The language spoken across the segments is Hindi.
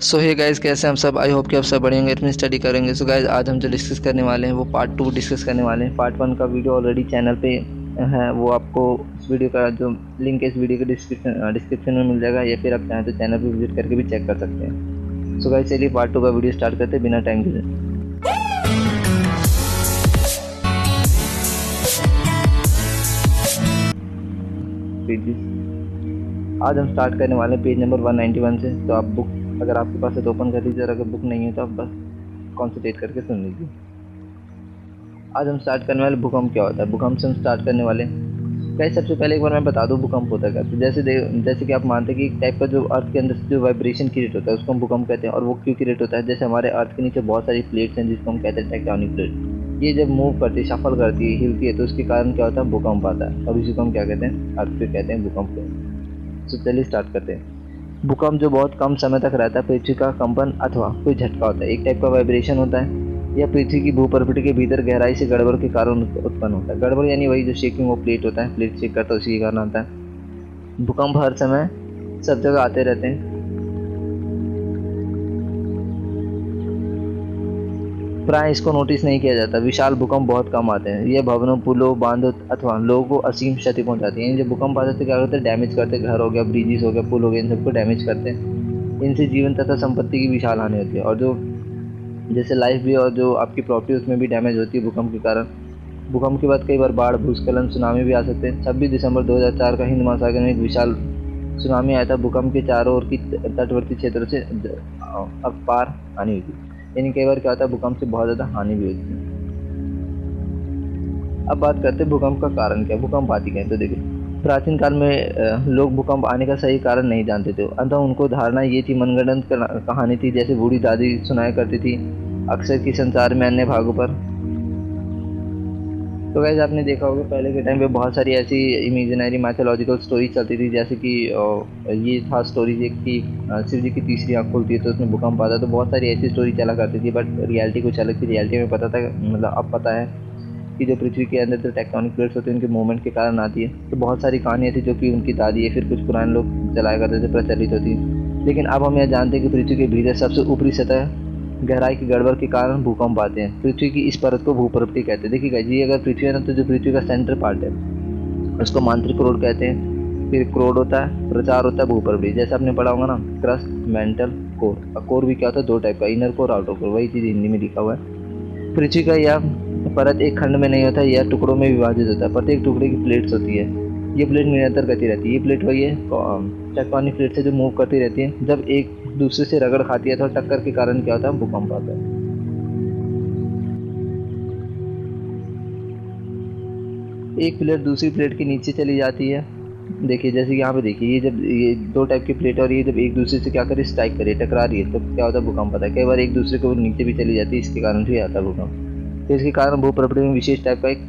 सो हे गाइस, कैसे हैं हम सब। आई होप कि आप सब बढ़िया होंगे, इतनी स्टडी करेंगे। सो गाइस, आज हम जो डिस्कस करने वाले हैं वो पार्ट 2 डिस्कस करने वाले हैं। पार्ट 1 का वीडियो ऑलरेडी चैनल पे है, वो आपको इस वीडियो का जो लिंक है इस वीडियो के डिस्क्रिप्शन में मिल जाएगा, या फिर आप चाहें तो चैनल पे विजिट करके भी चेक कर सकते हैं। सो गाइस, चलिए पार्ट 2 का वीडियो स्टार्ट करते हैं बिना टाइम के। आज हम स्टार्ट करने वाले हैं पेज नंबर 191 से। तो आप बुक अगर आपके पास है तो ओपन कर लीजिए, और अगर बुक नहीं है तो आप बस कॉन्सेंट्रेट करके सुन लीजिए। आज हम स्टार्ट करने वाले भूकंप क्या होता है। भूकंप से हम स्टार्ट करने वाले गाइस, सबसे पहले एक बार मैं बता दूं भूकंप होता है क्या। तो जैसे कि आप मानते हैं कि एक टाइप का जो अर्थ के अंदर जो वाइब्रेशन क्रिएट होता है उसको हम भूकंप कहते हैं। और वो क्यों क्रिएट होता है, जैसे हमारे अर्थ के नीचे बहुत सारी प्लेट्स हैं जिसको हम कहते हैं टेक्टोनिक प्लेट। ये जब मूव करती है, शफल करती है, हिलती है, तो उसके कारण क्या होता है, भूकंप आता है। और इसी को हम क्या कहते हैं, अर्थक्वेक कहते हैं, भूकंप। तो चलिए स्टार्ट करते हैं। भूकंप जो बहुत कम समय तक रहता है, पृथ्वी का कंपन अथवा कोई झटका होता है, एक टाइप का वाइब्रेशन होता है। यह पृथ्वी की भूप्रकृति के भीतर गहराई से गड़बड़ के कारण उत्पन्न होता है। गड़बड़ यानी वही जो शेकिंग वो प्लेट होता है, प्लेट शेक करता है, उसी के कारण आता है। भूकंप हर समय सब जगह आते रहते हैं। प्राय इसको नोटिस नहीं किया जाता। विशाल भूकंप बहुत कम आते हैं। ये भवनों, पुलों, बांधों अथवा लोगों को असीम क्षति पहुंचाती है। जब भूकंप आते तो क्या करते हैं, डैमेज करते हैं। घर हो गया, ब्रिजेस हो गया, पुल हो गया, इन सबको डैमेज करते हैं। इनसे जीवन तथा संपत्ति की विशाल हानि होती है, और जो जैसे लाइफ भी और जो आपकी प्रॉपर्टी उसमें भी डैमेज होती है भूकंप के कारण। भूकंप के बाद कई बार बाढ़, भूस्खलन, सुनामी भी आ सकते हैं। 26 दिसंबर 2004 का हिंद महासागर में एक विशाल सुनामी आया था। भूकंप के चारों ओर की तटवर्ती क्षेत्रों से अपार हानि हुई थी। यानी कई बार क्या होता है, भूकंप से बहुत ज़्यादा हानि भी होती है। अब बात करते हैं भूकंप का कारण क्या, भूकंप आती क्या है। तो देखिए, प्राचीन काल में लोग भूकंप आने का सही कारण नहीं जानते थे। अतः उनको धारणा ये थी, मनगढ़ंत कहानी थी, जैसे बूढ़ी दादी सुनाया करती थी अक्सर कि संसार में अन्य भागों पर। तो गाइस, आपने देखा होगा पहले के टाइम पे बहुत सारी ऐसी इमेजिनरी मैथोलॉजिकल स्टोरी चलती थी, जैसे कि ये था स्टोरी एक कि शिव जी की तीसरी आँख खुलती है तो उसमें भूकंप आता है। तो बहुत सारी ऐसी स्टोरी चला करती थी, बट रियलिटी कुछ अलग थी। रियलिटी में पता था, मतलब अब पता है कि जो पृथ्वी के अंदर जो टेक्टोनिक प्लेट्स होती हैं उनके मूवमेंट के कारण आती है। तो बहुत सारी कहानियाँ थी जो कि उनकी दादी या फिर कुछ पुराने लोग चलाया करते थे, प्रचलित होती। लेकिन अब हम यह जानते हैं कि पृथ्वी के भीतर सबसे ऊपरी सतह गहराई की गड़बड़ के कारण भूकंप आते हैं। पृथ्वी की इस परत को भूप्रकृति कहते हैं। देखिएगा जी, अगर पृथ्वी है ना, तो जो पृथ्वी का सेंटर पार्ट है उसको मांत्रिक क्रोड कहते हैं। फिर क्रोड होता है, प्रचार होता है, भूप्रकृति। जैसे आपने पढ़ा होगा ना, क्रस्ट, मेंटल, कोर। और कोर भी क्या होता है, दो टाइप का, इनर कोर, आउटर कोर। वही चीज़ हिंदी में लिखा हुआ है। पृथ्वी का यह परत एक खंड में नहीं होता, यह टुकड़ों में विभाजित होता है। प्रत्येक टुकड़े की प्लेट्स होती है। ये प्लेट निरंतर गति रहती है। ये प्लेट वही है टेक्टोनिक प्लेट से जो मूव करती रहती है। जब एक दूसरे से रगड़ खाती है तो टक्कर के कारण क्या होता है, भूकंप आता है। एक प्लेट दूसरी प्लेट के नीचे चली जाती है। देखिए, जैसे कि यहाँ पे देखिए, ये जब ये दो टाइप की प्लेट और ये जब एक दूसरे से क्या करे, स्ट्राइक करे, टकरा रही है, तो क्या होता है, भूकंप आता है। कई बार एक दूसरे को नीचे भी चली जाती है, इसके कारण भी आता है भूकंप। तो इसके कारण भूप्रकृति में विशेष टाइप का एक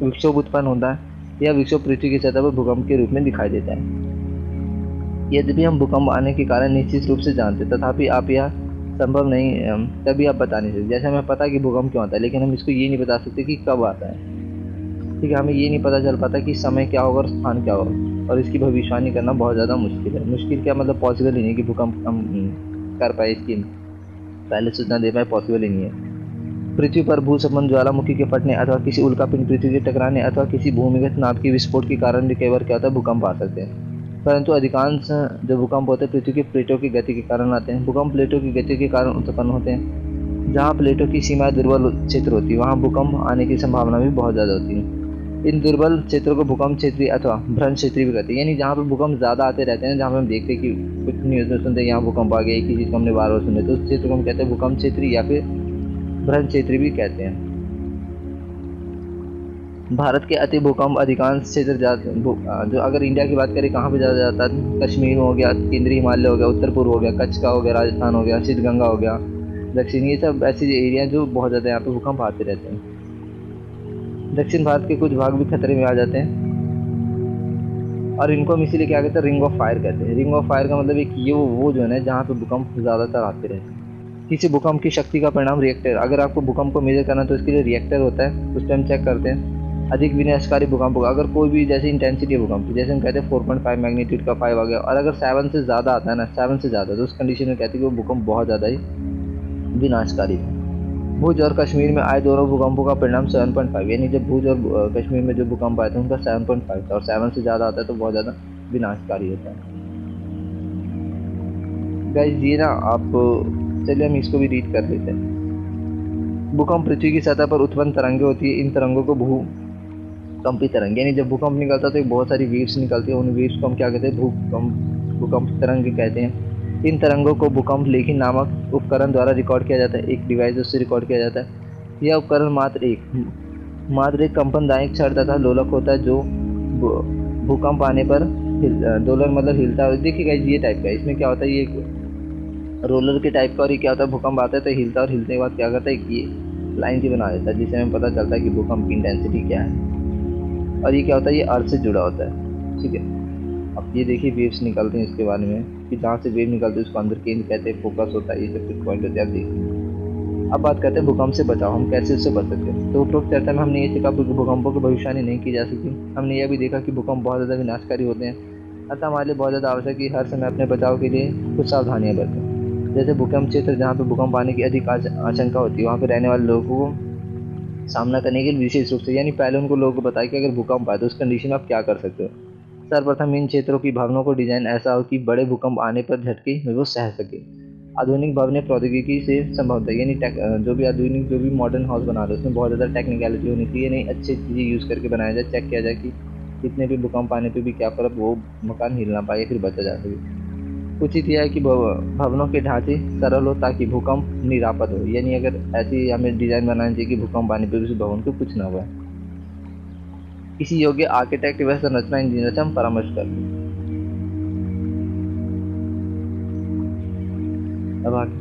विक्षोभ उत्पन्न होता है। यह विक्षोभ पृथ्वी की सतह पर भूकंप के रूप में दिखाई देता है। यद्यपि हम भूकंप आने के कारण निश्चित रूप से जानते, तथापि आप यह संभव नहीं, तभी आप बता नहीं सकते। जैसे हमें पता कि भूकंप क्यों आता है, लेकिन हम इसको ये नहीं बता सकते कि कब आता है। ठीक है, हमें ये नहीं पता चल पाता कि समय क्या होगा और स्थान क्या होगा, और इसकी भविष्यवाणी करना बहुत ज़्यादा मुश्किल है। मुश्किल क्या मतलब, पॉसिबल ही नहीं कि भूकंप हम कर पाए, इसकी पहले सूचना दे पाए, पॉसिबल ही नहीं है। पृथ्वी पर भूस्खलन, ज्वालामुखी के फटने अथवा किसी उल्कापिंड पृथ्वी के टकराने अथवा किसी भूमिगत नाभ के विस्फोट के कारण भी कई बार क्या होता है, भूकंप आ सकते हैं। परंतु अधिकांश जो भूकंप होते हैं पृथ्वी की प्लेटों की गति के कारण आते हैं। भूकंप प्लेटों की गति के कारण उत्पन्न होते हैं। जहाँ प्लेटों की सीमाएं दुर्बल क्षेत्र होती है, वहाँ भूकंप आने की संभावना भी बहुत ज़्यादा होती है। इन दुर्बल क्षेत्रों को भूकंप क्षेत्रीय अथवा भ्रंश क्षेत्रीय भी कहते हैं। यानी जहाँ पर भूकंप ज़्यादा आते रहते हैं, जहाँ पर हम देखते हैं कि कुछ न्यूज़ में सुनते हैं यहाँ भूकंप आ गया, एक ही चीज़ को हमने बार बार सुने, तो उस क्षेत्र को हम कहते हैं भूकंप क्षेत्रीय या फिर भ्रंश क्षेत्रीय भी कहते हैं। भारत के अति भूकंप अधिकांश क्षेत्र जो अगर इंडिया की बात करें कहाँ पे ज़्यादा जाता है, कश्मीर हो गया, केंद्रीय हिमालय हो गया, उत्तर पूर्व हो गया, कच्छ का हो गया, राजस्थान हो गया, शीतगंगा हो गया, दक्षिण, ये सब ऐसे एरिया जो बहुत ज़्यादा यहाँ पे भूकंप आते रहते हैं। दक्षिण भारत के कुछ भाग भी खतरे में आ जाते हैं, और इनको हम इसीलिए क्या कहते हैं, रिंग ऑफ फायर कहते हैं। रिंग ऑफ फायर का मतलब एक ये वो जो है ना, जहाँ पे भूकंप ज़्यादातर आते रहते हैं। किसी भूकंप की शक्ति का परिणाम रिएक्टर। अगर आपको भूकंप को मेजर करना है तो इसके लिए रिएक्टर होता है, उस टाइम चेक करते हैं। अधिक विनाशकारी भूकंप होगा अगर कोई भी जैसे इंटेंसिटी है भूकंप की, जैसे हम कहते हैं 4.5 मैग्नीट्यूड का 5 आ गया, और अगर 7 से ज़्यादा आता है ना, 7 से ज़्यादा, तो उस कंडीशन में कहते हैं कि वो भूकंप बहुत ज़्यादा ही विनाशकारी है। भुज और कश्मीर में आए दोनों भूकंपों का परिणाम 7.5, यानी जब भुज और कश्मीर में जो भूकंप आए थे उनका 7.5 था, और 7 से ज़्यादा आता है तो बहुत ज़्यादा विनाशकारी होता है। गाइस ये ना आप, चलिए हम इसको भी रीड कर लेते हैं। भूकंप पृथ्वी की सतह पर उत्पन्न तरंगें होती है, इन तरंगों को भूकंपी तरंग, यानी जब भूकंप निकलता है तो बहुत सारी वेव्स निकलती है, उन वेव्स को हम क्या कहते हैं, भूकंप तरंग कहते हैं। इन तरंगों को भूकंप लेखी नामक उपकरण द्वारा रिकॉर्ड किया जाता है, एक डिवाइस उससे रिकॉर्ड किया जाता है। यह उपकरण मात्र एक कंपनदायक क्षण तथा लोलक होता है जो भूकंप आने पर दोलन मतलब हिलता है। देखिएगा ये टाइप का, इसमें क्या होता है, ये रोलर के टाइप का, और ये क्या होता है, भूकंप आता है तो हिलता है, और हिलने के बाद क्या करता है कि लाइन सी बना देता है, जिससे हमें पता चलता है कि भूकंप की इंटेंसिटी क्या है। और ये क्या होता है, ये अर्थ से जुड़ा होता है, ठीक है। अब ये देखिए वेव्स निकलते हैं इसके बारे में, कि जहाँ से वेव निकलती है उसको अंदर केंद्र कहते हैं, फोकस होता है, ये सब कुछ पॉइंट होते हैं। अब देखिए, अब बात करते हैं भूकंप से बचाव, हम कैसे उससे बच सकते हैं। तो उपरोक्त चर्चा में हमने ये सीखा कि भूकंपों की भविष्यवाणी नहीं की जा सकती। हमने यह भी देखा कि भूकंप बहुत ज़्यादा विनाशकारी होते हैं, अतः हमारे लिए बहुत ज़्यादा आवश्यक है कि हर समय अपने बचाव के लिए कुछ सावधानियाँ बरतें। जैसे भूकंप क्षेत्र जहाँ पे भूकंप आने की अधिक आशंका होती है, वहाँ पे रहने वाले लोगों को सामना करने के लिए विशेष रूप से, यानी पहले उनको लोगों को बताया कि अगर भूकंप आए तो उस कंडीशन में आप क्या कर सकते हो। सर्वप्रथम इन क्षेत्रों की भवनों को डिजाइन ऐसा हो कि बड़े भूकंप आने पर झटके में वो सह सके। आधुनिक भवनें प्रौद्योगिकी से संभवत है, यानी जो भी आधुनिक जो भी मॉडर्न हाउस बना रहे हैं उसमें बहुत ज़्यादा टेक्निकलिटी होनी चाहिए, नहीं अच्छी चीज़ें यूज़ करके बनाया जाए, चेक किया जाए कि कितने भी भूकंप आने पे भी क्या पर वो मकान हिल ना पाए, फिर बचा जा सके। उचित यह है कि भवनों के ढांचे सरल हो ताकि भूकंप निरापद हो, यानी अगर ऐसी हमें डिज़ाइन बनानी चाहिए कि भूकंप आने पर उस भवन को कुछ ना हुआ। किसी योग्य आर्किटेक्ट व संरचना इंजीनियर से हम परामर्श कर लें। अब आगे,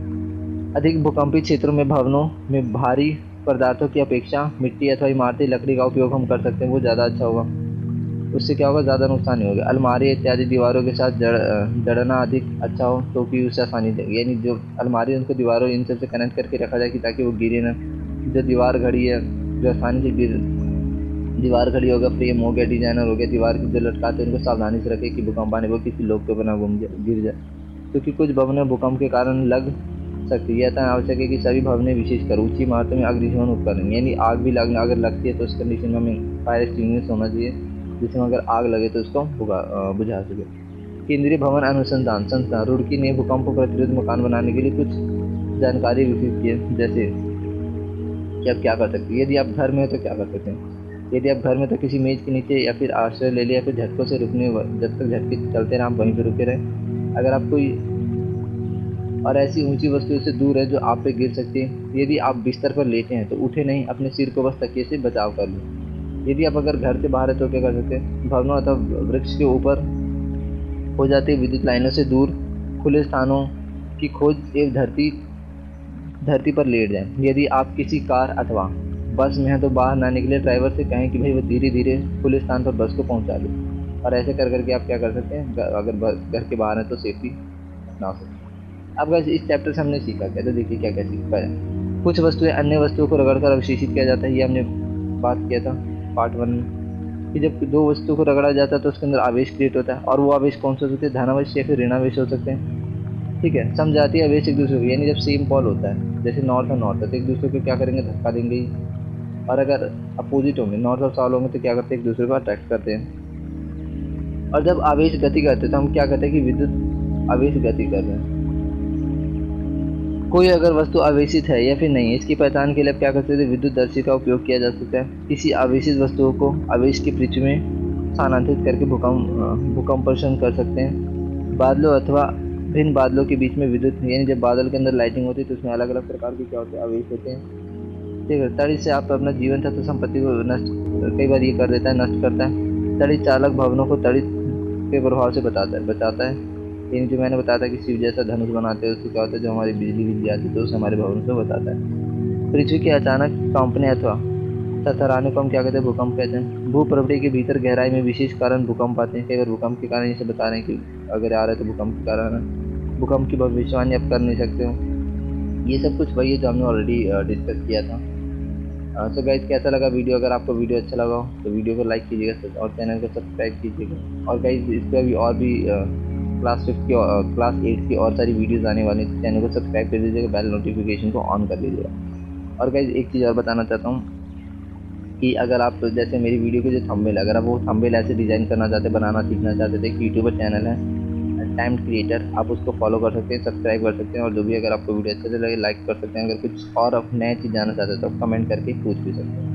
अधिक भूकंपी क्षेत्रों में भवनों में भारी पदार्थों की अपेक्षा मिट्टी अथवा इमारती लकड़ी का उपयोग हम कर सकते हैं, वो ज़्यादा अच्छा होगा। उससे क्या होगा, ज़्यादा नुकसान नहीं होगा। अलमारी इत्यादि दीवारों के साथ जड़ना अधिक अच्छा हो तो कि उससे आसानी देगी, यानी जो अलमारी उनको दीवारों इन सब से कनेक्ट करके रखा जाए कि ताकि वो गिरे ना। जो दीवार घड़ी है जो आसानी से दीवार घड़ी हो गया, फ्रेम हो गया, डिजाइनर हो गया, दीवार की जो लटकाते हैं उनको सावधानी से रखें कि भूकंप आने को किसी लोग के ऊपर ना गिर जाए, क्योंकि कुछ भवनें भूकंप के कारण लग सकती है। यह आवश्यक है कि सभी भवनें विशेषकर ऊंची इमारतों में अग्निशमन उपकरण, यानी आग भी लगना अगर लगती है तो उस कंडीशन में हमें फायर एक्सटिंग्विशर होना चाहिए, जिसमें अगर आग लगे तो उसको बुझा सके। केंद्रीय भवन अनुसंधान संस्थान रुड़की ने भूकंप प्रतिरोध मकान बनाने के लिए कुछ जानकारी विकसित की है, जैसे कि आप क्या कर सकते हैं। यदि आप घर में हो तो क्या कर सकते हैं, यदि आप घर में तो किसी मेज के नीचे या फिर आश्रय ले लिया, या फिर झटकों से रुकने, जब तक झटके चलते रहे आप वहीं पर रुके रहें। अगर आप कोई और ऐसी ऊंची वस्तु से दूर है जो आप पे गिर सकती है। यदि आप बिस्तर पर लेटे हैं तो उठे नहीं, अपने सिर को बस तकिए से बचाव कर लें। यदि आप अगर घर से बाहर है तो क्या कर सकते हैं, भवनों अथवा वृक्ष के ऊपर हो जाती विद्युत लाइनों से दूर खुले स्थानों की खोज एक धरती पर लेट जाएं। यदि आप किसी कार अथवा बस में हैं तो बाहर ना निकले, ड्राइवर से कहें कि भाई वो धीरे धीरे खुले स्थान पर बस को पहुंचा दे। और ऐसे कर करके आप क्या कर सकते हैं, अगर घर के बाहर है तो सेफ्टी अपना सकते हैं। अब बस इस चैप्टर से हमने सीखा क्या, तो देखिए क्या क्या सीख पाया। कुछ वस्तुएं अन्य वस्तुओं को रगड़कर अवशेषित किया जाता है, ये हमने बात किया था पार्ट 1 में, कि जब दो वस्तु को रगड़ा जाता है तो उसके अंदर आवेश क्रिएट होता है, और वो आवेश कौन से हो सकते हैं, धनावेश या फिर ऋणावेश हो सकते हैं, ठीक है। समझाती आवेश एक दूसरे को, यानी जब सेम पॉल होता है, जैसे नॉर्थ और नॉर्थ है तो एक दूसरे को क्या करेंगे, धक्का देंगे ही। और अगर अपोजिट होंगे, नॉर्थ और साउथ होंगे, तो क्या करते हैं, एक दूसरे को अट्रैक्ट करते हैं। और जब आवेश गति करते हैं तो हम क्या कहते हैं कि विद्युत आवेश गति कर रहे हैं। कोई अगर वस्तु आवेशित है या फिर नहीं है, इसकी पहचान के लिए आप क्या कर सकते हैं, विद्युत दर्शी का उपयोग किया जा सकता है। किसी आवेशित वस्तुओं को आवेश की पृथ्वी में स्थानांतरित करके भूकंपन कर सकते हैं। बादलों अथवा भिन्न बादलों के बीच में विद्युत, यानी जब बादल के अंदर लाइटिंग होती है तो उसमें अलग अलग प्रकार के क्या होते हैं, आवेश होते हैं, ठीक है। तड़ी से आप अपना जीवन तथा संपत्ति को नष्ट कई बार ये कर देता है, नष्ट करता है। तड़ी चालक भवनों को तड़ी के प्रभाव से बचाता है। इन जो मैंने बताया था कि शिव जैसा धनुष बनाते हैं, उससे क्या होता है, जो हमारी बिजली आती है तो उसे हमारे भवन से बताता है। पृथ्वी के अचानक कांपने अथवा थरथराने को हम क्या कहते हैं, भूकंप कहते हैं। भूप्रवृत्ति के भीतर गहराई में विशेष कारण भूकंप आते हैं। कई बार भूकंप के कारण इसे बता रहे हैं कि अगर आ रहा है तो भूकंप के कारण है। भूकंप की भविष्यवाणी आप कर नहीं सकते हो। ये सब कुछ वही है जो हमने ऑलरेडी डिस्कस किया था। सो गाइस कैसा लगा वीडियो? अगर आपको वीडियो अच्छा लगा हो तो वीडियो को लाइक कीजिएगा और चैनल को सब्सक्राइब कीजिएगा। और गाइस इस पर अभी और भी क्लास 8 की और सारी वीडियोस आने वाली हैं, तो चैनल को सब्सक्राइब कर दीजिएगा, बेल नोटिफिकेशन को ऑन कर लीजिएगा। और गाइस एक चीज़ और बताना चाहता हूँ कि अगर आप जैसे मेरी वीडियो के जो थंबनेल, अगर आप वो थंबनेल ऐसे डिज़ाइन करना चाहते, बनाना सीखना चाहते, तो एक यूट्यूबर चैनल है टाइम क्रिएटर, आप उसको फॉलो कर सकते हैं, सब्सक्राइब कर सकते हैं। और जो भी अगर आपको वीडियो अच्छे से लगे लाइक कर सकते हैं। अगर कुछ और आप नए चीज़ जानना चाहते हैं तो आप कमेंट करके पूछ भी सकते हैं।